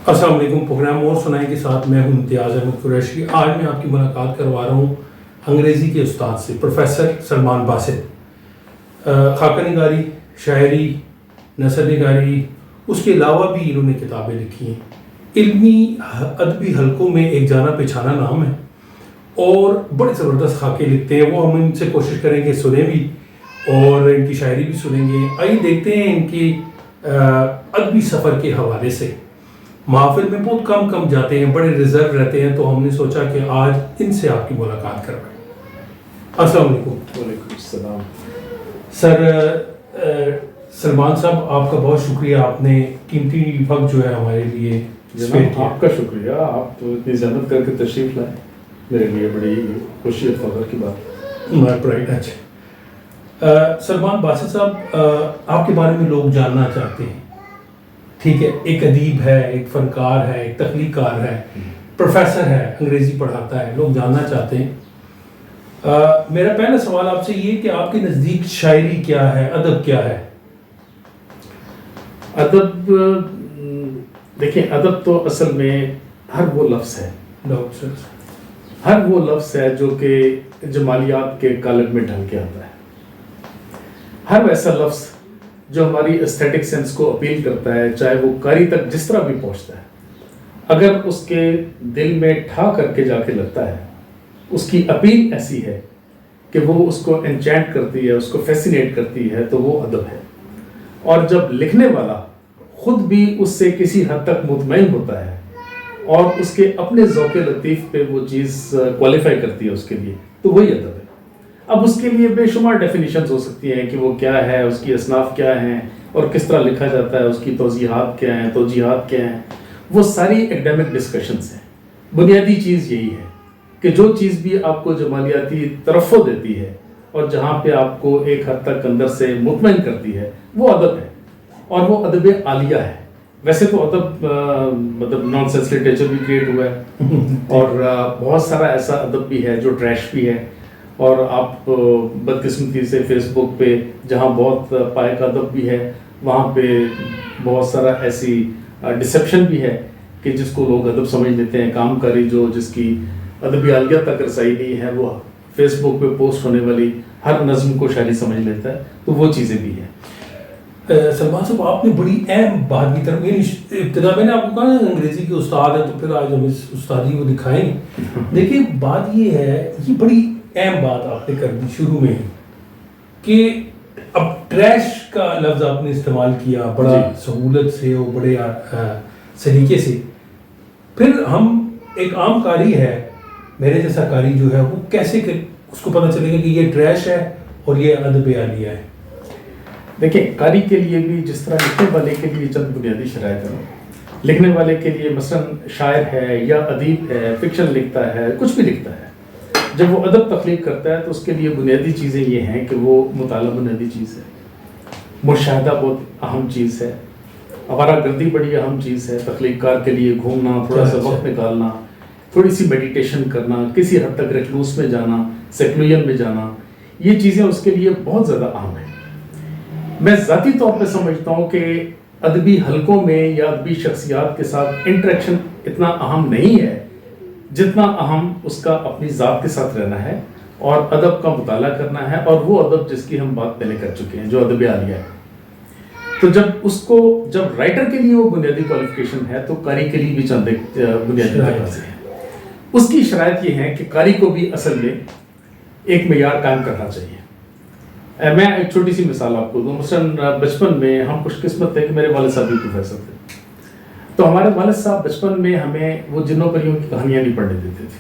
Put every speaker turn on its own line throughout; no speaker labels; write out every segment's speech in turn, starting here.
السلام علیکم. پروگرام اور سنائیں کے ساتھ میں ہوں امتیاز احمد قریشی. آج میں آپ کی ملاقات کروا رہا ہوں انگریزی کے استاد سے، پروفیسر سلمان باسط. خاکہ نگاری، شاعری، نثر نگاری، اس کے علاوہ بھی انہوں نے کتابیں لکھی ہیں. علمی ادبی حلقوں میں ایک جانا پہچانا نام ہے اور بڑے زبردست خاکے لکھتے ہیں. وہ ہم ان سے کوشش کریں گے سنیں بھی اور ان کی شاعری بھی سنیں گے. آئیے دیکھتے ہیں ان کی ادبی سفر کے حوالے سے. محافل میں بہت کم جاتے ہیں، بڑے ریزرو رہتے ہیں، تو ہم نے سوچا کہ آج ان سے آپ کی ملاقات کروائیں. السلام علیکم.
وعلیکم السلام.
سر سلمان صاحب، آپ کا بہت شکریہ، آپ نے قیمتی وقت جو ہے ہمارے لیے
جناب آپ کا شکریہ، آپ تو اتنی زحمت کر کے تشریف لائیں، میرے لیے بڑی خوشی اور فخر کی بات.
My pride. اچھا سلمان باسط صاحب، آپ کے بارے میں لوگ جاننا چاہتے ہیں. ٹھیک ہے، ایک ادیب ہے، ایک فنکار ہے، ایک تخلیق کار ہے، پروفیسر ہے، انگریزی پڑھاتا ہے، لوگ جاننا چاہتے ہیں. میرا پہلا سوال آپ سے یہ کہ آپ کے نزدیک شاعری کیا ہے، ادب کیا ہے؟
ادب، دیکھیں ادب تو اصل میں ہر وہ لفظ ہے، ہر وہ لفظ ہے جو کہ جمالیات کے قالب میں ڈھل کے آتا ہے. ہر ویسا لفظ جو ہماری ایستھیٹک سینس کو اپیل کرتا ہے، چاہے وہ قاری تک جس طرح بھی پہنچتا ہے، اگر اس کے دل میں ٹھا کر کے جا کے لگتا ہے، اس کی اپیل ایسی ہے کہ وہ اس کو انچینٹ کرتی ہے، اس کو فیسینیٹ کرتی ہے، تو وہ ادب ہے. اور جب لکھنے والا خود بھی اس سے کسی حد تک مطمئن ہوتا ہے اور اس کے اپنے ذوق لطیف پہ وہ چیز کوالیفائی کرتی ہے اس کے لیے، تو وہی ادب ہے. اب اس کے لیے بے شمار ڈیفینیشنز ہو سکتی ہیں کہ وہ کیا ہے، اس کی اصناف کیا ہیں اور کس طرح لکھا جاتا ہے، اس کی توضیحات کیا ہیں، توجیحات کیا ہیں. وہ ساری ایکڈیمک ڈسکشنز ہیں. بنیادی چیز یہی ہے کہ جو چیز بھی آپ کو جمالیاتی ترفع دیتی ہے اور جہاں پہ آپ کو ایک حد تک اندر سے مطمئن کرتی ہے، وہ ادب ہے. اور وہ ادب عالیہ ہے. ویسے تو ادب مطلب نان سینس لٹریچر بھی کریٹ ہوا ہے اور بہت سارا ایسا ادب بھی ہے جو ٹریش بھی ہے. اور آپ بدقسمتی سے فیس بک پہ جہاں بہت پائے کا ادب بھی ہے، وہاں پہ بہت سارا ایسی ڈسیپشن بھی ہے کہ جس کو لوگ ادب سمجھ لیتے ہیں. کام کاری جو جس کی ادبی عالیہ تک رسائی نہیں ہے، وہ فیس بک پہ پوسٹ ہونے والی ہر نظم کو شاعری سمجھ لیتا ہے. تو وہ چیزیں بھی ہیں.
سلمان صاحب، آپ نے بڑی اہم بات کی طرف، ابتدا میں نے آپ کو کہا نا انگریزی کے استاد ہیں، تو پھر آج ہم اس استادی کو دکھائیں. دیکھیے بات یہ ہے، یہ بڑی اہم بات آپ نے کر دی شروع میں کہ اب ٹریش کا لفظ آپ نے استعمال کیا بڑا سہولت سے اور بڑے سلیقے سے. پھر ہم ایک عام قاری ہے، میرے جیسا قاری جو ہے، وہ کیسے اس کو پتہ چلے گا کہ یہ ٹریش ہے اور یہ ادب عالیہ ہے؟
دیکھیں قاری کے لیے بھی جس طرح لکھنے والے کے لیے چند بنیادی شرائط ہیں. لکھنے والے کے لیے مثلا شاعر ہے یا ادیب ہے، فکشن لکھتا ہے، کچھ بھی لکھتا ہے، جب وہ ادب تخلیق کرتا ہے تو اس کے لیے بنیادی چیزیں یہ ہیں کہ وہ مطالعہ بنیادی چیز ہے، مشاہدہ بہت اہم چیز ہے، آوارہ گردی بڑی اہم چیز ہے. تخلیق کار کے لیے گھومنا، تھوڑا سا وقت نکالنا، تھوڑی سی میڈیٹیشن کرنا، کسی حد تک ریکلوس میں جانا، سیکلوین میں جانا، یہ چیزیں اس کے لیے بہت زیادہ اہم ہیں. میں ذاتی طور پہ سمجھتا ہوں کہ ادبی حلقوں میں یا ادبی شخصیات کے ساتھ انٹریکشن اتنا اہم نہیں ہے جتنا اہم اس کا اپنی ذات کے ساتھ رہنا ہے اور ادب کا مطالعہ کرنا ہے. اور وہ ادب جس کی ہم بات پہلے کر چکے ہیں، جو ادب عالیہ ہے. تو جب رائٹر کے لیے وہ بنیادی کوالیفیکیشن ہے، تو قاری کے لیے بھی چند بنیادی تقاضے ہیں. اس کی شرائط یہ ہے کہ قاری کو بھی اصل میں ایک معیار قائم کرنا چاہیے. میں ایک چھوٹی سی مثال آپ کو دوں. مثلاً بچپن میں ہم خوش قسمت تھے کہ میرے والد صاحب بھی پروفیسر تھے. تو ہمارے والد صاحب بچپن میں ہمیں وہ جنوں پریوں کی کہانیاں نہیں پڑھنے دیتے تھے.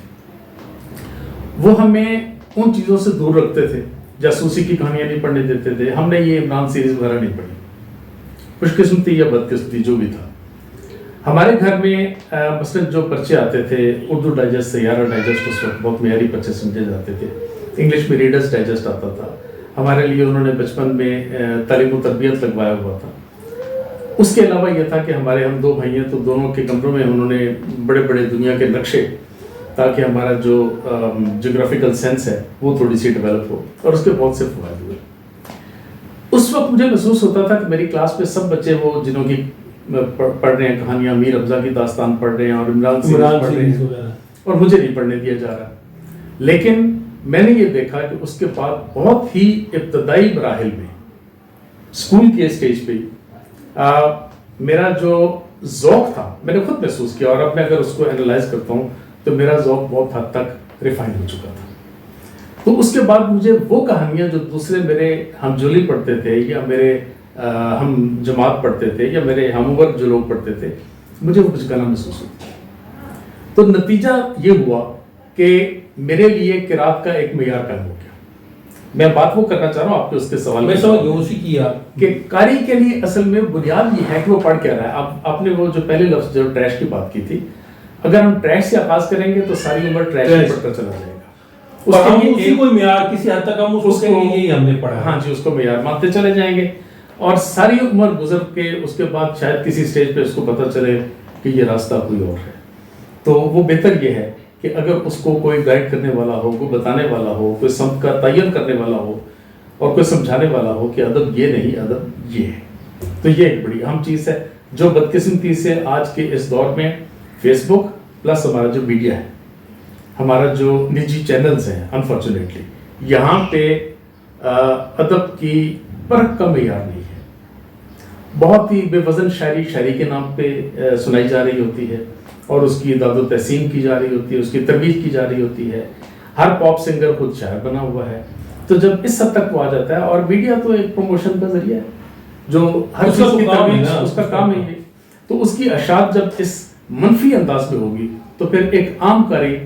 وہ ہمیں ان چیزوں سے دور رکھتے تھے. جاسوسی کی کہانیاں نہیں پڑھنے دیتے تھے. ہم نے یہ عمران سیریز وغیرہ نہیں پڑھی. خوش قسمتی یا بدقسمتی جو بھی تھا. ہمارے گھر میں مثلاً جو پرچے آتے تھے، اردو ڈائجسٹ، سیارہ ڈائجسٹ اس وقت بہت معیاری پرچے سمجھے جاتے تھے. انگلش میں ریڈرز ڈائجسٹ آتا تھا. ہمارے لیے انہوں نے بچپن میں تعلیم و تربیت لگوایا ہوا تھا. اس کے علاوہ یہ تھا کہ ہم دو بھائی ہیں، تو دونوں کے کمروں میں انہوں نے بڑے بڑے دنیا کے نقشے، تاکہ ہمارا جو جغرافیکل سینس ہے وہ تھوڑی سی ڈیولپ ہو. اور اس کے بہت سے فوائد ہوئے. اس وقت مجھے محسوس ہوتا تھا کہ میری کلاس میں سب بچے وہ جنہوں کی پڑھ رہے ہیں کہانیاں، میر حمزہ کی داستان پڑھ رہے ہیں اور عمران
عمران
سیریز پڑھ رہے
سیریز
ہیں،
وغیرہ.
اور مجھے نہیں پڑھنے دیا جا رہا. لیکن میں نے یہ دیکھا کہ اس کے بعد بہت ہی ابتدائی مراحل میں اسکول کے اسٹیج پہ میرا جو ذوق تھا میں نے خود محسوس کیا، اور اب میں اگر اس کو اینالائز کرتا ہوں تو میرا ذوق بہت حد تک ریفائن ہو چکا تھا. تو اس کے بعد مجھے وہ کہانیاں جو دوسرے میرے ہم جولی پڑھتے تھے یا میرے ہم جماعت پڑھتے تھے یا میرے ہم عمر جو لوگ پڑھتے تھے، مجھے وہ کچھ گانا محسوس ہوتا. تو نتیجہ یہ ہوا کہ میرے لیے قرات کا ایک معیار قائم ہو گیا. میں بات وہ کرنا چاہ رہا ہوں آپ کے اس کے سوال
میں سمجھ گیا اسی کی آپ
کہ قاری کے لیے اصل میں بنیاد یہ ہے کہ وہ پڑھ کیا رہا ہے. آپ نے وہ جو پہلے لفظ جو ٹریش کی بات کی تھی، اگر ہم ٹریش سے آغاز کریں گے تو ساری عمر ٹریش پڑھ کر چلا جائے گا.
اور ہم اسی کو معیار کسی حد تک ہم اس کو یہی ہم نے پڑھا.
ہاں جی، اس کو معیار مانتے چلے جائیں گے، اور ساری عمر گزر کے اس کے بعد شاید کسی سٹیج پہ اس کو پتہ چلے کہ یہ راستہ کوئی اور ہے. تو وہ بہتر یہ ہے کہ اگر اس کو کوئی گائیڈ کرنے والا ہو، کوئی بتانے والا ہو، کوئی سمت کا تعین کرنے والا ہو اور کوئی سمجھانے والا ہو کہ ادب یہ نہیں، ادب یہ ہے. تو یہ ایک بڑی اہم چیز ہے جو بدقسمتی سے آج کے اس دور میں فیس بک پلس ہمارا جو میڈیا ہے، ہمارا جو نجی چینلز ہیں، انفارچونیٹلی یہاں پہ ادب کی پرکھ کا معیار نہیں ہے. بہت ہی بے وزن شاعری کے نام پہ سنائی جا رہی ہوتی ہے اور اس کی اعداد و تحسین کی جا رہی ہوتی ہے، اس کی ترویج کی جا رہی ہوتی ہے. ہر پاپ سنگر خود شاعر بنا ہوا ہے. تو جب اس حد تک وہ آ جاتا ہے، اور میڈیا تو ایک پروموشن کا ذریعہ ہے جو ہر چیز کی ترویج اس کا کام ہے. تو اس کی اشاعت جب اس منفی انداز میں ہوگی تو پھر ایک عام قاری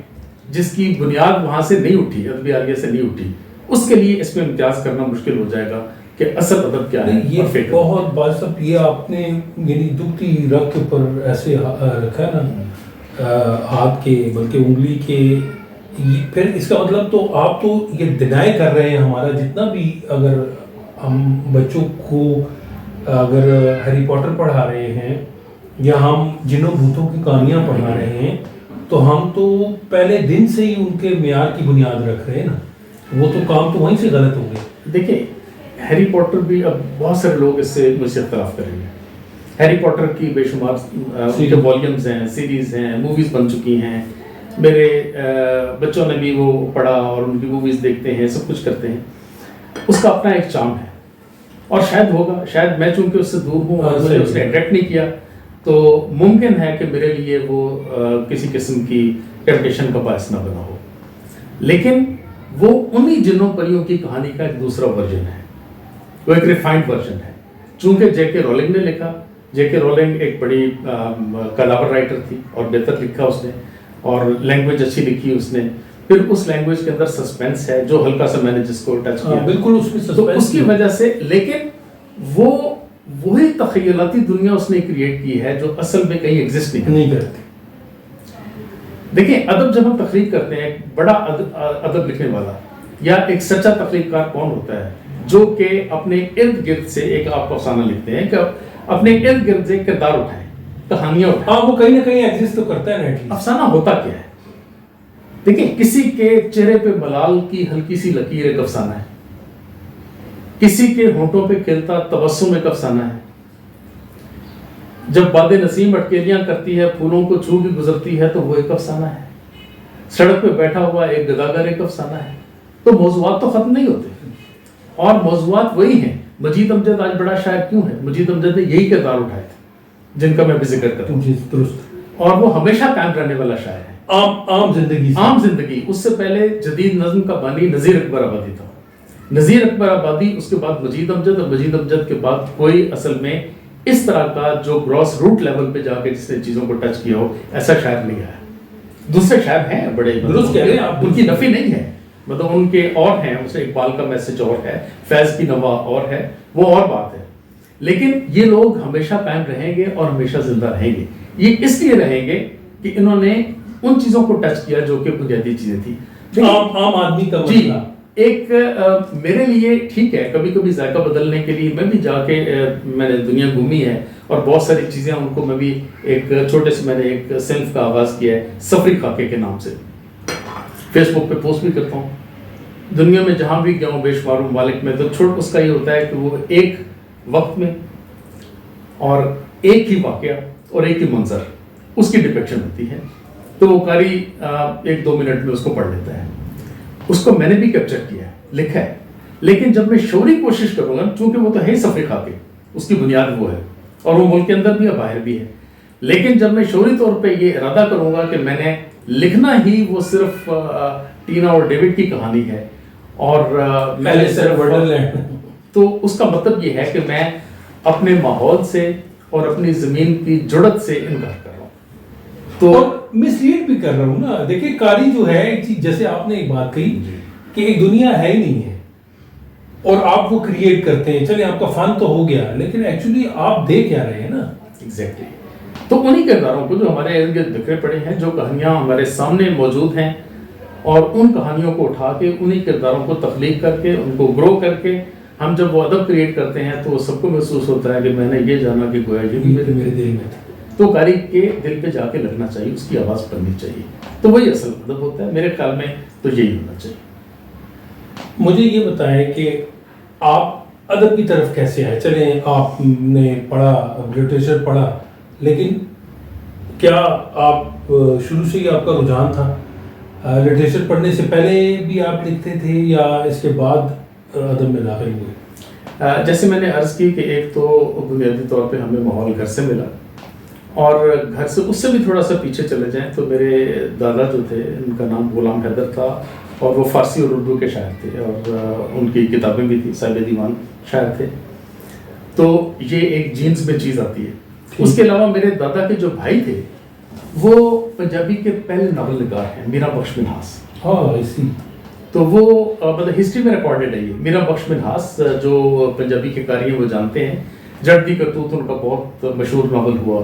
جس کی بنیاد وہاں سے نہیں اٹھی، ادبی عالیہ سے نہیں اٹھی، اس کے لیے اس میں امتیاز کرنا مشکل ہو جائے گا کہ اصل ادب کیا ہے.
یہ بہت بات سب یہ آپ نے یعنی دکھتی رگ کے اوپر ایسے رکھا ہے نا، ہاتھ کے بلکہ انگلی کے. پھر اس کا مطلب تو آپ تو یہ ڈینائی کر رہے ہیں ہمارا جتنا بھی، اگر ہم بچوں کو اگر ہیری پاٹر پڑھا رہے ہیں یا ہم جنوں بھوتوں کی کہانیاں پڑھا رہے ہیں، تو ہم تو پہلے دن سے ہی ان کے معیار کی بنیاد رکھ رہے ہیں نا. وہ تو کام تو وہیں سے غلط ہو گئے.
دیکھیں ہیری پاٹر بھی، اب بہت سارے لوگ اس سے مجھ سے اختلاف کریں گے. ہیری پاٹر کی بے شمار ان کے والیومز ہیں، سیریز ہیں، موویز بن چکی ہیں. میرے بچوں نے بھی وہ پڑھا اور ان کی موویز دیکھتے ہیں، سب کچھ کرتے ہیں. اس کا اپنا ایک چارم ہے اور شاید ہوگا، شاید میں چونکہ اس سے دور ہوں اور مجھے اس نے اٹریکٹ نہیں کیا تو ممکن ہے کہ میرے لیے وہ کسی قسم کی ٹیمپٹیشن کا باعث نہ بنا ہو. لیکن وہ انہی جنوں پریوں کی کہانی کا ایک دوسرا ورژن ہے، وہ ایک ریفائنڈ ورژن ہے. چونکہ جے کے رولنگ نے لکھا، جے کے رولنگ ایک بڑی کاداور رائٹر تھی اور بہتر لکھا اس نے، اور لینگویج اچھی لکھی اس نے. پھر اس لینگویج کے اندر سسپینس ہے جو ہلکا سا میں نے جس کو ٹچ کیا،
بالکل اس میں
تو اس کی وجہ سے. لیکن وہی تخیلاتی دنیا اس نے کریٹ کی ہے جو اصل میں کہیں ایگزسٹ نہیں کرتی. دیکھیں ادب جب ہم تخلیق کرتے ہیں، ایک بڑا ادب لکھنے والا یا ایک سچا تخلیق کار کون ہوتا ہے؟ جو کہ اپنے ارد گرد سے ایک آپ افسانہ لکھتے ہیں، کہ اپنے ارد گرد سے کردار اٹھائیں، کہانیاں اٹھائیں.
ہاں وہ کہیں نہ کہیں ایگزسٹ تو کرتا ہے نا.
افسانہ ہوتا کیا ہے؟ دیکھیں کسی کے چہرے پہ ملال کی ہلکی سی لکیر ایک افسانہ ہے، کسی کے ہونٹوں پہ کھلتا تبسم ایک افسانہ ہے. جب باد نسیم اٹکیلیاں کرتی ہے، پھولوں کو چھو کے گزرتی ہے تو وہ ایک افسانہ ہے. سڑک پہ بیٹھا ہوا ایک گداگر ایک افسانہ ہے. تو موضوعات تو ختم نہیں ہوتے، اور موضوعات وہی ہیں. مجید امجد آج بڑا شاعر کیوں ہے؟ مجید امجد نے یہی کردار اٹھائے تھے جن کا میں بھی ذکر کرتا ہوں.
درست.
اور وہ ہمیشہ قائم رہنے والا شاعر ہے.
عام زندگی.
اس سے پہلے جدید نظم کا بانی نذیر اکبر آبادی تھا. نذیر اکبر آبادی، اس کے بعد مجید امجد، اور مجید امجد کے بعد کوئی اصل میں اس طرح کا جو گراس روٹ لیول پہ جا کے جس نے چیزوں کو ٹچ کیا ہو ایسا شاعر نہیں آیا. دوسرے شاعر ہیں بڑے،
درست کہہ رہے ہیں آپ،
ان کی نفی نہیں ہے، مطلب ان کے اور ہیں. اس میں اقبال کا میسج اور ہے، فیض کی نوا اور ہے، وہ اور بات ہے. لیکن یہ لوگ ہمیشہ قائم رہیں گے اور ہمیشہ زندہ رہیں گے. یہ اس لیے رہیں گے کہ انہوں نے ان چیزوں کو ٹچ کیا جو کہ بنیادی چیزیں تھیں.
عام آدمی کا
جی ایک میرے لیے ٹھیک ہے، کبھی کبھی ذائقہ بدلنے کے لیے میں بھی جا کے میں نے دنیا گھومی ہے اور بہت ساری چیزیں ان کو میں بھی ایک چھوٹے سے میں نے ایک صنف کا آغاز کیا ہے سفری خاکے کے نام سے. فیس بک پہ پوسٹ بھی کرتا ہوں. دنیا میں جہاں بھی گیا ہوں بے شمار ممالک میں، تو چھوٹ اس کا یہ ہوتا ہے کہ وہ ایک وقت میں اور ایک ہی واقعہ اور ایک ہی منظر اس کی ڈپیکشن ہوتی ہے، تو وہ قاری 1-2 منٹ میں اس کو پڑھ لیتا ہے. اس کو میں نے بھی کیپچر کیا ہے، لکھا ہے، لیکن جب میں شعوری کوشش کروں گا، چونکہ وہ تو ہے صفحے خاکے، اس کی بنیاد وہ ہے اور وہ ملک کے اندر بھی ہے باہر بھی ہے، لیکن جب میں شعوری طور پہ یہ ارادہ کروں گا کہ میں نے لکھنا ہی وہ صرف ٹینا اور ڈیوڈ کی کہانی ہے اور میں نے صرف، تو اس کا مطلب یہ ہے کہ میں اپنے ماحول سے اور اپنی زمین کی جڑت سے انکار کر رہا ہوں،
تو مس لیڈ بھی کر رہا ہوں نا. دیکھیں قاری جو ہے ایک چیز، جیسے آپ نے ایک بات کہی کہ ایک دنیا ہے ہی نہیں ہے اور آپ وہ کریٹ کرتے ہیں. چلیں آپ کا فن تو ہو گیا، لیکن ایکچولی آپ دیکھ کیا رہے ہیں نا.
ایگزیکٹلی. تو انہی کرداروں کو جو ہمارے ارد گرد بکھرے پڑے ہیں، جو کہانیاں ہمارے سامنے موجود ہیں، اور ان کہانیوں کو اٹھا کے انہی کرداروں کو تخلیق کر کے ان کو گرو کر کے ہم جب وہ ادب کریٹ کرتے ہیں تو سب کو محسوس ہوتا ہے کہ میں نے یہ جانا کہ گویا یہ بھی میرے دل میں تھا. تو قاری کے دل پہ جا کے لگنا چاہیے، اس کی آواز پڑنی چاہیے، تو وہی اصل ادب ہوتا ہے میرے خیال میں. تو یہی ہونا چاہیے.
مجھے یہ بتائیں کہ آپ ادب کی طرف کیسے آئے؟ چلیں آپ نے پڑھا، لٹریچر پڑھا، لیکن کیا آپ شروع سے ہی آپ کا رجحان تھا؟ لٹریچر پڑھنے سے پہلے بھی آپ لکھتے تھے یا اس کے بعد ادب میں داخل ہوئے؟
جیسے میں نے عرض کی کہ ایک تو بنیادی طور پہ ہمیں ماحول گھر سے ملا، اور گھر سے اس سے بھی تھوڑا سا پیچھے چلے جائیں تو میرے دادا جو تھے، ان کا نام غلام حیدر تھا اور وہ فارسی اور اردو کے شاعر تھے، اور ان کی کتابیں بھی تھیں، صاحب دیوان شاعر تھے. تو یہ ایک جینز میں چیز آتی ہے. اس کے علاوہ میرے دادا کے جو بھائی تھے وہ پنجابی کے پہلے ناول نگار ہیں، میرا بخش منہاس.
ہاں اسی
تو وہ مطلب ہسٹری میں ریکارڈڈ ہے. یہ میرا بخش منہاس جو پنجابی کے قاری ہیں وہ جانتے ہیں. جٹ دی کرتوت ان کا بہت مشہور ناول ہوا،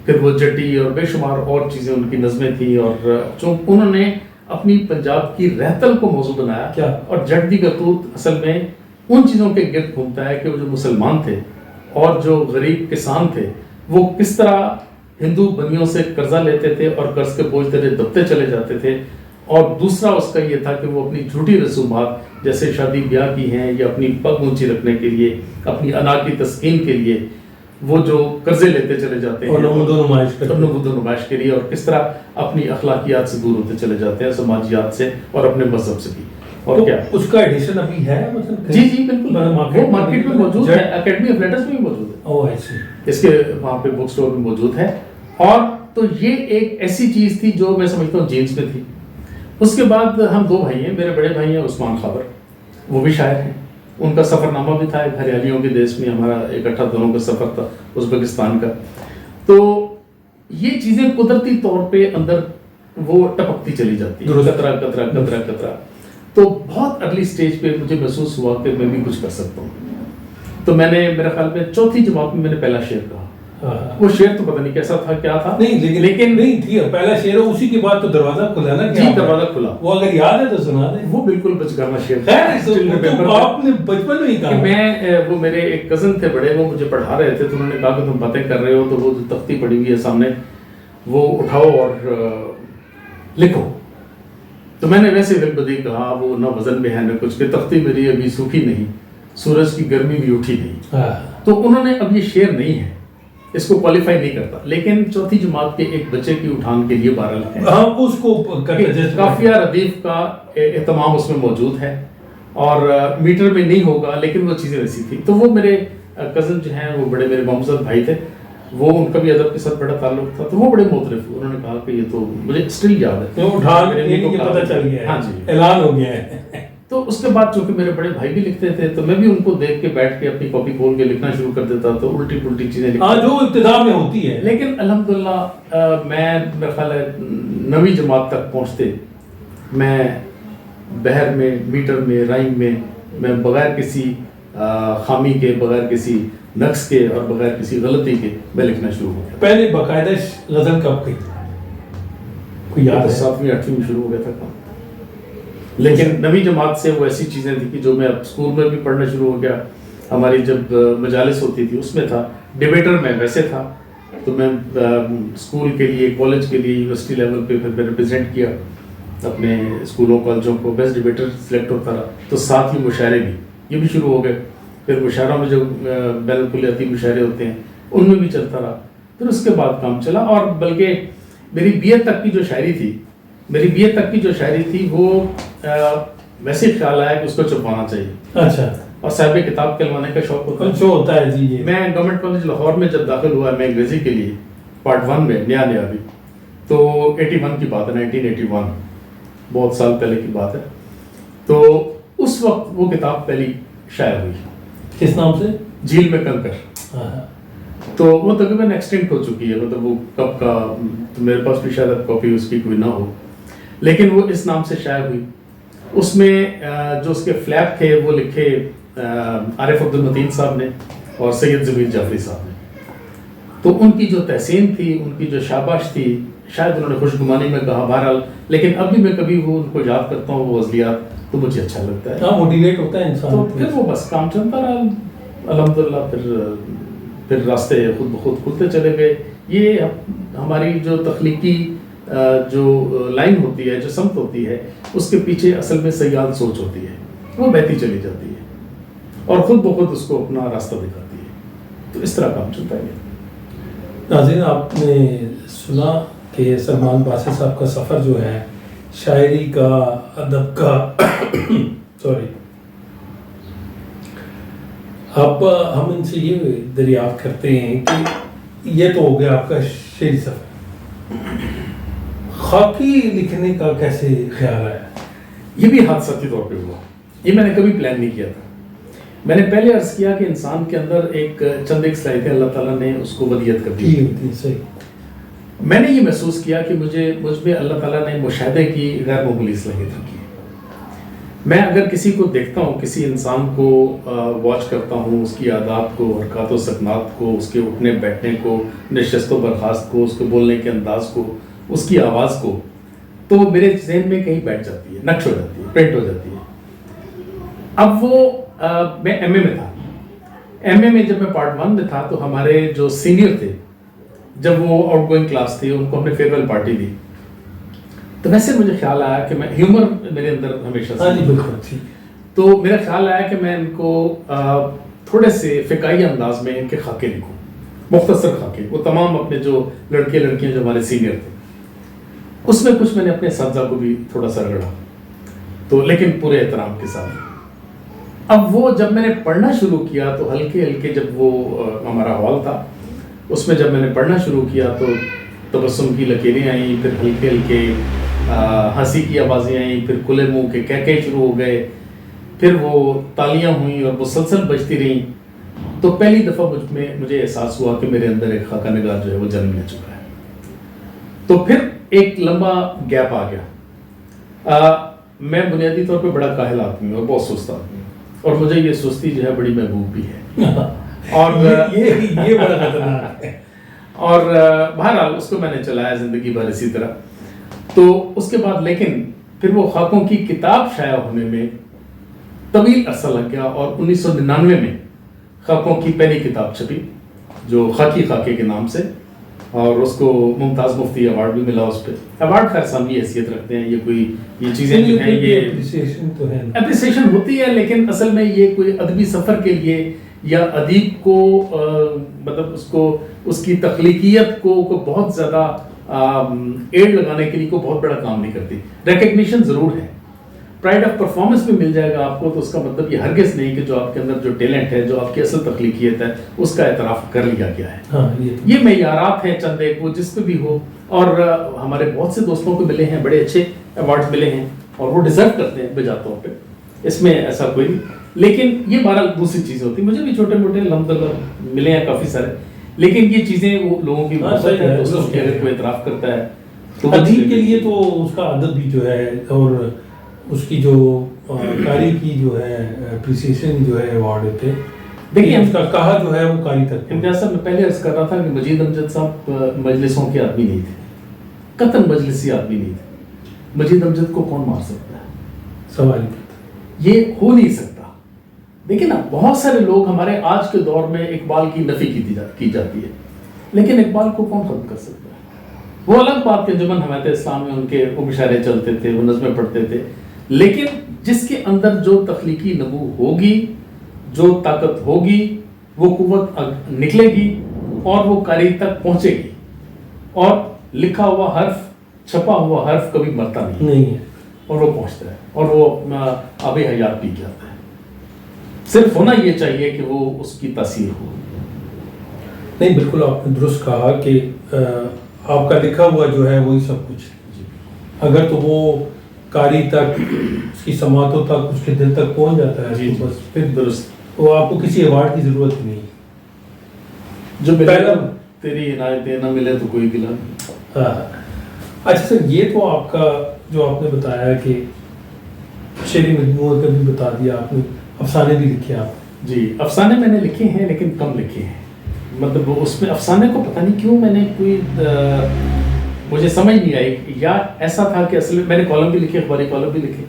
پھر وہ جٹی اور بے شمار اور چیزیں ان کی نظمیں تھیں، اور چونکہ انہوں نے اپنی پنجاب کی رہتل کو موضوع بنایا.
کیا؟
اور جٹ دی کرتوت اصل میں ان چیزوں کے گرد گھومتا ہے کہ وہ جو مسلمان تھے اور جو غریب کسان تھے وہ کس طرح ہندو بنیوں سے قرضہ لیتے تھے اور قرض کے بوجھ تلے دبتے چلے جاتے تھے. اور دوسرا اس کا یہ تھا کہ وہ اپنی جھوٹی رسومات جیسے شادی بیاہ کی ہیں یا اپنی پگ اونچی رکھنے کے لیے، اپنی انا کی تسکین کے لیے وہ جو قرضے لیتے چلے جاتے ہیں
اور نمود و
نمائش کے لیے، اور کس طرح اپنی اخلاقیات سے دور ہوتے چلے جاتے ہیں، سماجیات سے اور اپنے مذہب سے بھی. اور کیا
اس کا ایڈیشن ابھی ہے؟ مطلب
جی بالکل، وہ مارکیٹ میں موجود ہے، اکیڈمی آف لیٹرز میں بھی موجود ہے.
اوہ ایسی
اس کے وہاں پہ بک سٹور میں موجود ہے. اور تو یہ ایک ایسی چیز تھی جو میں سمجھتا ہوں جینس میں تھی. اس کے بعد ہم 2 بھائی ہیں. میرے بڑے بھائی ہیں عثمان خابر، وہ بھی شاعر ہیں. ان کا سفر نامہ بھی تھا ایک ہریالیوں کے دیش میں، ہمارا اکٹھا دونوں کا سفر تھا ازبکستان کا. تو یہ چیزیں قدرتی طور پہ اندر وہ ٹپکتی چلی جاتی ہیں، قطرہ قطرہ قطرہ قطرہ. تو بہت ارلی سٹیج پہ مجھے محسوس ہوا کہ میں بھی کچھ کر سکتا ہوں. تو میں نے میرے خیال میں 4تھی جماعت میں نے پہلا شعر کہا. وہ شعر تو پتہ نہیں کیسا تھا، کیا تھا،
لیکن نہیں تھی پہلا شعر، اسی کے بعد تو دروازہ کھلا نا.
جی دروازہ کھلا.
وہ اگر یاد ہے تو سنا دیں.
وہ بالکل بچگانہ شعر.
خیر آپ نے بچپن میں ہی کہا.
میں وہ میرے ایک کزن تھے بڑے، وہ مجھے پڑھا رہے تھے، تو انہوں نے کہا کہ تم باتیں کر رہے ہو تو وہ جو تختی پڑی ہوئی ہے سامنے وہ اٹھاؤ اور لکھو. تو میں نے ویسے بدی کہا، وہ نہ وزن میں ہے نہ کچھ، کہ تختی میری ابھی سوکھی نہیں، سورج کی گرمی بھی اٹھی نہیں. تو انہوں نے اب یہ شعر نہیں ہے، اس کو کوالیفائی نہیں کرتا، لیکن 4تھی جماعت کے ایک بچے کی اٹھان کے لیے 12 لکھے.
ہاں اس کو
قافیہ ردیف کا اہتمام اس میں موجود ہے، اور میٹر میں نہیں ہوگا لیکن وہ چیزیں ایسی تھی. تو وہ میرے کزن جو ہیں، وہ بڑے میرے محمد بھائی تھے، وہ ان کا بھی ادب کے ساتھ بڑا تعلق تھا. تو وہ بڑے محترف ہوئے. انہوں نے کہا کہ یہ تو مجھے اسٹل یاد ہے،
پتہ چل گیا ہے. ہاں جی اعلان ہو گیا ہے.
تو اس کے بعد چونکہ میرے بڑے بھائی بھی لکھتے تھے تو میں بھی ان کو دیکھ کے بیٹھ کے اپنی کاپی کھول کے لکھنا شروع کر دیتا. تو الٹی پلٹی چیزیں
ہاں جو ابتدا میں ہوتی ہے.
لیکن الحمدللہ میں میرا خیال ہے 9ویں جماعت تک پہنچتے میں بحر میں، میٹر میں، رائم میں بغیر کسی خامی کے، بغیر کسی نقص کے اور بغیر کسی غلطی کے میں لکھنا شروع ہو گیا.
پہلے باقاعدہ غزل کب کی؟ کوئی یاد ہے؟
7ویں 8ویں میں شروع ہو گیا تھا کام. لیکن 9ویں جماعت سے وہ ایسی چیزیں تھیں کہ جو میں اب اسکول میں بھی پڑھنا شروع ہو گیا. ہماری جب مجالس ہوتی تھی اس میں تھا، ڈیبیٹر میں ویسے تھا. تو میں اسکول کے لیے، کالج کے لیے، یونیورسٹی لیول پہ پھر میں ریپرزینٹ کیا اپنے اسکولوں کالجوں کو، بیسٹ ڈیبیٹر سلیکٹ ہوتا رہا. تو ساتھ ہی مشاعرے بھی، یہ بھی شروع ہو گئے. پھر مشاعروں میں جو بین الکلیاتی مشاعرے ہوتے ہیں ان میں بھی چلتا رہا. پھر اس کے بعد کام چلا, اور بلکہ میری بی اے تک کی جو شاعری تھی وہ ویسے ہی خیال آیا کہ اس کو چھپوانا چاہیے.
اچھا.
اور صاحب کتاب کلوانے کا شوق
ہوتا ہے جی.
میں گورنمنٹ کالج لاہور میں جب داخل ہوا میں انگریزی کے لیے پارٹ 1 میں نیا بھی, تو 81 کی بات ہے, 1981, بہت سال پہلے کی بات ہے. تو اس وقت وہ کتاب پہلی شائع ہوئی.
کس نام سے؟
جھیل میں کنکر. تو وہ تقریباً ایکسٹینٹ ہو چکی ہے, مطلب وہ کب کا, تو میرے پاس بھی شاید اب کاپی اس کی کوئی نہ ہو, لیکن وہ اس نام سے شائع ہوئی. اس میں جو اس کے فلیپ تھے وہ لکھے عارف عبد المتین صاحب نے اور سید ضمیر جعفری صاحب نے. تو ان کی جو تحسین تھی, ان کی جو شاباش تھی, شاید انہوں نے خوشگمانی میں کہا, بہرحال لیکن اب بھی میں کبھی وہ ان کو یاد کرتا ہوں وہ غزلیات, تو مجھے اچھا لگتا ہے.
موٹیویٹ ہوتا ہے انسان.
تو پھر وہ بس کام چلتا رہا الحمدللہ. پھر راستے خود بخود کھلتے چلے گئے. یہ ہماری جو تخلیقی جو لائن ہوتی ہے, جو سمت ہوتی ہے, اس کے پیچھے اصل میں سیال سوچ ہوتی ہے, وہ بہتی چلی جاتی ہے اور خود بخود اس کو اپنا راستہ دکھاتی ہے. تو اس طرح کام چلتا ہے.
ناظرین, آپ نے سنا کہ سلمان باسط صاحب کا سفر جو ہے شاعری کا, ادب کا اب ہم ان سے یہ دریافت کرتے ہیں کہ یہ تو ہو گیا آپ کا شعری سفر, خاکی لکھنے کا کیسے خیال آیا؟
یہ بھی حادثاتی طور پہ ہوا, یہ میں نے کبھی پلان نہیں کیا تھا. میں نے پہلے عرض کیا کہ انسان کے اندر چند ایک صلاحیتیں اللہ تعالیٰ نے اس کو ودیت کر دی
ہوتی. صحیح.
میں نے یہ محسوس کیا کہ مجھ میں اللہ تعالیٰ نے مشاہدے کی غیر معمولی صلاحیت رکھی ہے. میں اگر کسی کو دیکھتا ہوں, کسی انسان کو واچ کرتا ہوں, اس کی عادات کو, حرکات و سکنات کو, اس کے اٹھنے بیٹھنے کو, نشست و برخاست کو, اس کے بولنے کے انداز کو, اس کی آواز کو, تو میرے ذہن میں کہیں بیٹھ جاتی ہے, نقش ہو جاتی ہے, پرنٹ ہو جاتی ہے. اب وہ میں ایم اے میں تھا. ایم اے میں جب میں پارٹ 1 میں تھا تو ہمارے جو سینئر تھے, جب وہ آؤٹ گوئنگ کلاس تھی, ان کو ہم نے فیئر ویل پارٹی دی, تو ویسے مجھے خیال آیا کہ میں ہیومر میرے اندر ہمیشہ سے, تو میرا خیال آیا کہ میں ان کو تھوڑے سے فقائی انداز میں ان کے خاکے لکھوں, مختصر خاکے. وہ تمام اپنے جو لڑکے لڑکیاں جو ہمارے سینئر تھے, اس میں کچھ میں نے اپنے اساتذہ کو بھی تھوڑا سا رگڑا, تو لیکن پورے احترام کے ساتھ. اب وہ جب میں نے پڑھنا شروع کیا تو ہلکے ہلکے, جب وہ ہمارا ہال تھا اس میں جب میں نے پڑھنا شروع کیا تو تبسم کی لکیریں آئیں, پھر ہلکے ہلکے ہنسی کی آوازیں آئیں, پھر کھلے منہ کے کہکے شروع ہو گئے, پھر وہ تالیاں ہوئیں اور مسلسل بجتی رہیں. تو پہلی دفعہ مجھے احساس ہوا کہ میرے اندر ایک خاکہ نگار جو ہے وہ جنم لے چکا ہے. تو پھر ایک لمبا گیپ آ گیا. میں بنیادی طور پہ بڑا کاہل آدمی ہوں اور بہت سست آدمی ہوں, اور مجھے یہ سستی جو ہے بڑی محبوب بھی ہے, اور
یہ بڑا خطرناک ہے.
اور بہرحال اس کو میں نے چلایا زندگی بھر اسی طرح. تو اس کے بعد لیکن پھر وہ خاکوں کی کتاب شائع ہونے میں طویل عرصہ لگ گیا, اور 1999 میں خاکوں کی پہلی کتاب چھپی جو خاکی خاکے کے نام سے, اور اس کو ممتاز مفتی ایوارڈ بھی ملا. اس پہ ایوارڈ خیر ثانوی حیثیت رکھتے ہیں, یہ کوئی یہ چیزیں جو ہیں یہ اپریسیشن ہوتی ہے, لیکن اصل میں یہ کوئی ادبی سفر کے لیے یا ادیب کو مطلب اس کی تخلیقیت کو بہت زیادہ ایڈ لگانے کے لیے کو بہت بڑا کام نہیں کرتی. ریکگنیشن ضرور ہے, پرائڈ آف پرفارمنس بھی مل جائے گا آپ کو, تو اس کا مطلب یہ ہرگز نہیں کہ جو آپ کے اندر جو ٹیلنٹ ہے, جو آپ کی اصل تخلیقیت ہے, اس کا اعتراف کر لیا گیا ہے. یہ معیارات ہیں چند ایک, وہ جس پہ بھی ہو. اور ہمارے بہت سے دوستوں کو ملے ہیں, بڑے اچھے ایوارڈز ملے ہیں, اور وہ ڈیزرو کرتے ہیں بجا طور پہ, اس میں ایسا کوئی نہیں. لیکن یہ بہرحال دوسری چیز ہوتی ہے. مجھے بھی چھوٹے موٹے الحمدللہ ملے ہیں کافی سارے, لیکن یہ چیزیں وہ لوگوں کی محبت ہے, دوستوں کے اگر کوئی اعتراف کرتا ہے
تو ادیب کے لیے تو اس کا ادب بھی جو ہے, اور اس کی جو کاری کی جو ہے اپریسیشن جو ہے ایوارڈ ہوتے, دیکھیے اس کا کہا جو ہے وہ کاری تک.
امتیاز صاحب, میں پہلے عرض کر رہا تھا کہ مجید امجد صاحب مجلسوں کے آدمی نہیں تھے, قطعاً مجلسی آدمی نہیں تھے. مجید امجد کو کون مار سکتا ہے؟
سوال
یہ ہو نہیں سکتا. دیکھیں نا, بہت سارے لوگ ہمارے آج کے دور میں اقبال کی نفی کی جاتی ہے, لیکن اقبال کو کون ختم کر سکتا ہے؟ وہ الگ بات کہ انجمن حمایت اسلام میں ان کے وہ مشاعرے چلتے تھے, وہ نظمیں پڑھتے تھے, لیکن جس کے اندر جو تخلیقی نمو ہوگی, جو طاقت ہوگی, وہ قوت نکلے گی, اور وہ قاری تک پہنچے گی، اور لکھا ہوا حرف، چھپا ہوا حرف کبھی مرتا نہیں
ہے
اور وہ پہنچتا ہے اور وہ آب حیات پی جاتا ہے. صرف ہونا یہ چاہیے کہ وہ اس کی تاثیر ہو.
نہیں، بالکل آپ نے درست کہا کہ آپ کا لکھا ہوا جو ہے وہی سب کچھ ہے. اگر تو وہ قاری تک، اس کی سماعتوں تک، اس کے دل تک پہنچ جاتا ہے تو بس پھر
درست،
وہ آپ کو کسی ایوارڈ کی ضرورت ہی نہیں.
جو
پہلا
تیری عنایتیں نہ ملے تو کوئی گلا نہیں.
اچھا سر، یہ تو آپ کا جو آپ نے بتایا کہ شعری مجموعہ کا بھی بتا دیا آپ نے، افسانے بھی لکھے آپ.
جی، افسانے میں نے لکھے ہیں لیکن کم لکھے ہیں. مطلب اس میں افسانے کو پتہ نہیں کیوں میں نے کوئی مجھے سمجھ نہیں آئی، یا ایسا تھا کہ اصل میں نے کالم بھی لکھے، اخباری کالم بھی لکھے.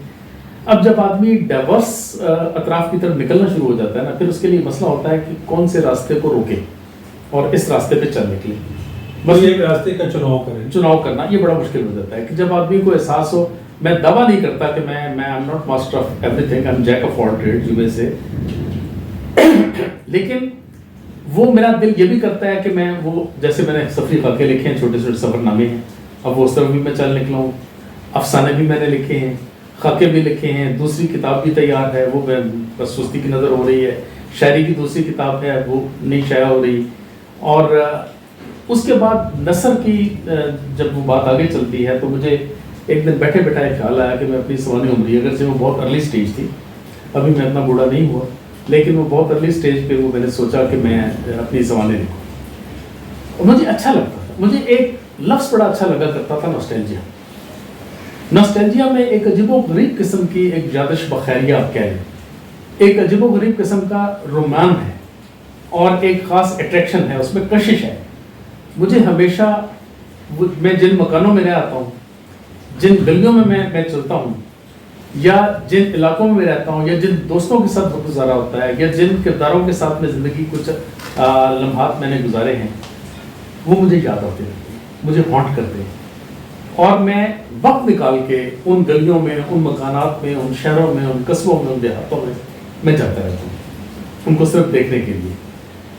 اب جب آدمی ڈائیورس اطراف کی طرف نکلنا شروع ہو جاتا ہے نا، پھر اس کے لیے مسئلہ ہوتا ہے کہ کون سے راستے کو روکے اور اس راستے پہ چل نکلے.
بس ایک راستے کا چناؤ
کرنا یہ بڑا مشکل ہو جاتا ہے کہ جب آدمی کو احساس ہو. میں دعویٰ نہیں کرتا کہ میں am not master of everything, I am jack of all trade جو میں سے، لیکن وہ میرا دل یہ بھی کرتا ہے کہ میں وہ، جیسے میں نے سفری خاکے لکھے ہیں، چھوٹے چھوٹے سفر نامے ہیں، اب وہ اس طرف بھی میں چل نکلا ہوں. افسانے بھی میں نے لکھے ہیں، خاکے بھی لکھے ہیں، دوسری کتاب بھی تیار ہے، وہ بس سستی کی نظر ہو رہی ہے. شاعری کی دوسری کتاب ہے، وہ نہیں شائع ہو رہی. اور اس کے بعد نثر کی جب وہ بات آگے چلتی ہے تو مجھے ایک دن بیٹھے بیٹھائے خیال آیا کہ میں اپنی سوانی عمری، اگرچہ وہ بہت ارلی سٹیج تھی، ابھی میں اتنا بوڑھا نہیں ہوا، لیکن وہ بہت ارلی سٹیج پہ وہ میں نے سوچا کہ میں اپنی زبانیں لکھوں. مجھے اچھا لگتا تھا، مجھے ایک لفظ بڑا اچھا لگا کرتا تھا، نوسٹیلجیا. نوسٹیلجیا میں ایک عجیب و غریب قسم کی ایک جادش بخیریہ آپ کہہ لیں، ایک عجیب و غریب قسم کا رومان ہے اور ایک خاص اٹریکشن ہے، اس میں کشش ہے. مجھے ہمیشہ، میں جن مکانوں میں رہ آتا ہوں، جن گلیوں میں میں چلتا ہوں، یا جن علاقوں میں رہتا ہوں، یا جن دوستوں کے ساتھ گزارا ہوتا ہے، یا جن کرداروں کے ساتھ میں زندگی کچھ لمحات میں نے گزارے ہیں، وہ مجھے یاد آتے ہیں، مجھے ہانٹ کرتے ہیں. اور میں وقت نکال کے ان گلیوں میں، ان مکانات میں، ان شہروں میں، ان قصبوں میں، ان دیہاتوں میں جاتا رہتا ہوں ان کو صرف دیکھنے کے لیے.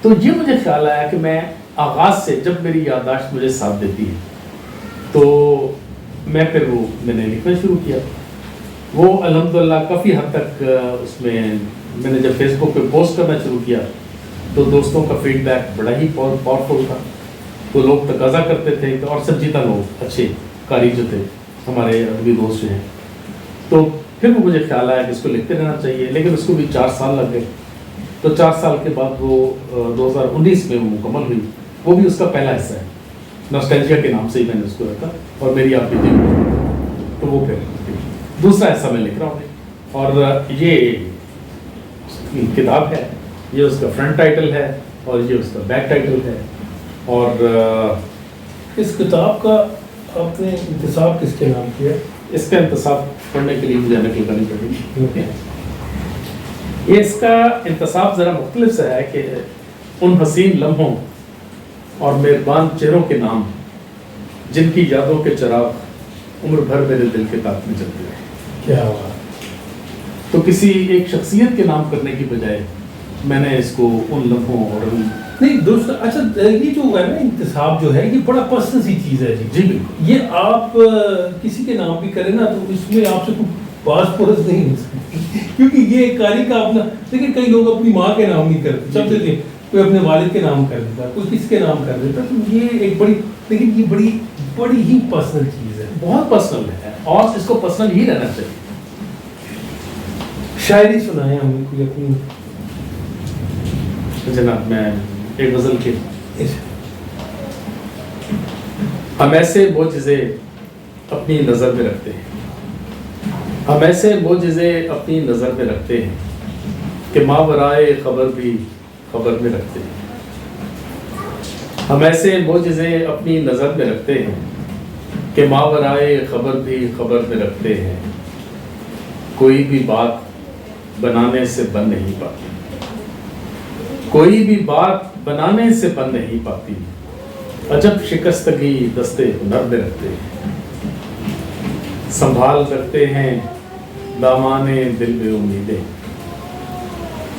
تو یہ مجھے خیال آیا کہ میں آغاز سے، جب میری یادداشت مجھے ساتھ دیتی ہے تو میں نے لکھنا شروع کیا. وہ الحمدللہ کافی حد تک اس میں نے جب فیس بک پہ پوسٹ کرنا شروع کیا تو دوستوں کا فیڈ بیک بڑا ہی پاورفل تھا. تو لوگ تقاضا کرتے تھے، اور سنجیدہ لوگ، اچھے قاری جو تھے، ہمارے ادبی دوست جو ہیں. تو پھر وہ مجھے خیال آیا کہ اس کو لکھتے رہنا چاہیے، لیکن اس کو بھی 4 سال لگ گئے. تو 4 سال کے بعد وہ 2019 میں وہ مکمل ہوئی. وہ بھی اس کا پہلا حصہ ہے، نوسٹیلجیا کے نام سے ہی میں نے اس کو رکھا، اور میری آپ کی دل. تو وہ پھر دوسرا حصہ میں لکھ رہا ہوں. اور یہ کتاب ہے، یہ اس کا فرنٹ ٹائٹل ہے اور یہ اس کا بیک ٹائٹل ہے. اور
اس کتاب کا آپ نے انتصاب کس کے نام کیا؟
اس کا انتصاب پڑھنے کے لیے مجھے نقل کرنی پڑی. یہ اس کا انتصاب ذرا مختلف سا ہے کہ ان حسین لمحوں اور مہربان چہروں کے نام جن کی یادوں کے چراغ عمر بھر میرے دل کے تات میں جلتے رہے.
کیا بات.
تو کسی ایک شخصیت کے نام کرنے کی بجائے میں نے اس کو ان لمحوں اور
نہیں درست. اچھا، یہ جو ہے نا انتصاب جو ہے، یہ بڑا پرسنل سی چیز ہے.
جی بالکل.
یہ آپ کسی کے نام بھی کریں نا تو اس میں آپ سے کوئی پاس پرس نہیں ہو سکتی، کیونکہ یہ ایک قاری کا اپنا. لیکن کئی لوگ اپنی ماں کے نام نہیں کرتے، سب سے کوئی اپنے والد کے نام کر دیتا، کوئی کس کے نام کر دیتا. تو یہ ایک بڑی، لیکن یہ بڑی ہی پرسنل چیز ہے،
بہت پرسنل ہے، اور اس کو پرسنل ہی رہنا چاہیے.
شاعری سنائیں ہمیں کوئی اپنی.
جناب میں ایک غزل کی. ہم ایسے معجزے اپنی نظر میں رکھتے ہیں، ہم ایسے معجزے اپنی نظر میں رکھتے ہیں کہ ماورائے خبر بھی خبر میں رکھتے ہیں. ہم ایسے معجزے اپنی نظر میں رکھتے ہیں کہ ماورائے خبر بھی خبر میں رکھتے ہیں. کوئی بھی بات بنانے سے بن نہیں پاتی، کوئی بھی بات بنانے سے بن نہیں پاتی. عجب شکستگی دستے ہنر میں رکھتے ہیں، سنبھال رکھتے ہیں دامانے دل میں امیدیں،